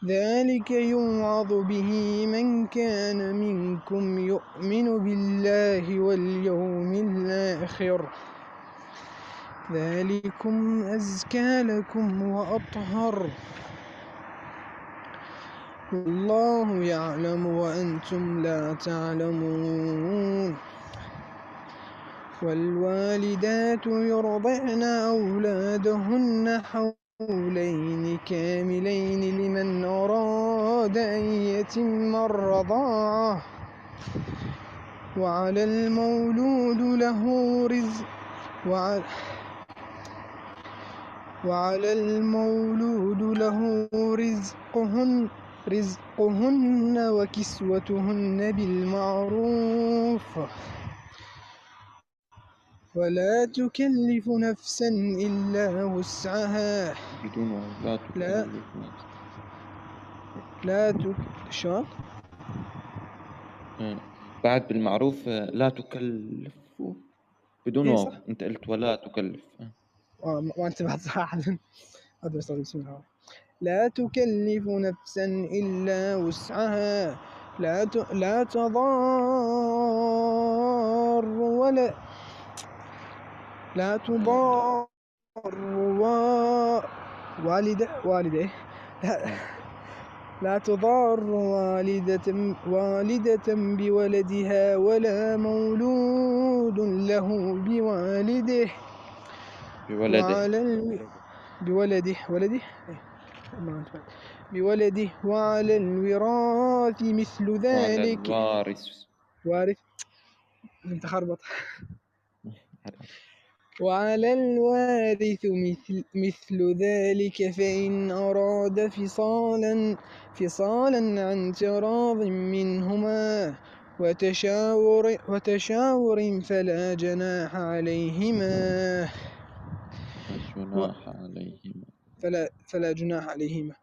ذلك يوعظ به من كان منكم يؤمن بالله واليوم الآخر ذلكم أزكى لكم وأطهر والله يعلم وأنتم لا تعلمون والوالدات يرضعن أولادهن حولين كاملين لمن أراد أن يتم الرضاعة وعلى المولود له رزق وعلى المولود له رزقهن وكسوتهن بالمعروف ولا تكلف نفسا إلا وسعها بدون لا لا تكلف نفس. شلون؟ بعد بالمعروف لا تكلف بدون اي واو، صح. انت قلت ولا تكلف. ما انتبهت صراحة. أدرس بسم الله. لا تكلف نفسا إلا وسعها لا تضار ولا لا تضار والدة لا تضار والدة بولدها ولا مولود له بوالده بولده بولده وعلى الوراث مثل وعلى ذلك. الوارث. وارث انت خربط. وعلى الوارث مثل ذلك فإن أراد فصالا عن تراض منهما وتشاور فلا جناح عليهما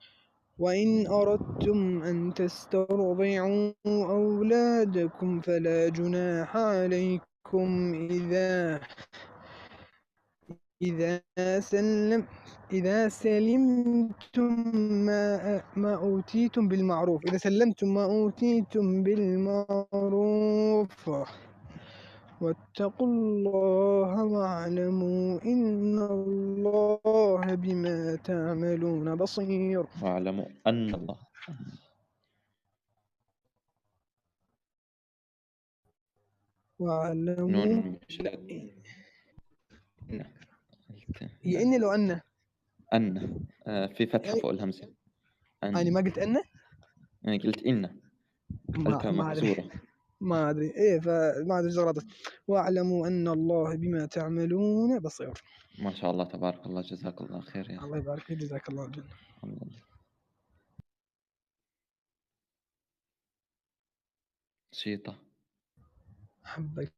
وإن أردتم أن تسترضعوا أولادكم فلا جناح عليكم إذا سلمتم ما أوتيتم بالمعروف واتقوا الله واعلموا إن الله بما تعملون بصير. واعلموا أن الله واعلموا نون لا إن. هي إني لو أن أن في فتحة يعني فوق الهمزة. أنا أن ما قلت أن أنا قلت إن، قلتها ما أدري مكسورة. ما أدري إيه فما أدري زغلطت. واعلموا أن الله بما تعملون بصير. ما شاء الله تبارك الله، جزاك الله خير يا أخي. الله يبارك فيك جزاك الله الجنة. شيطة. أحبك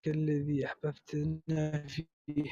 الذي أحببتنا فيه.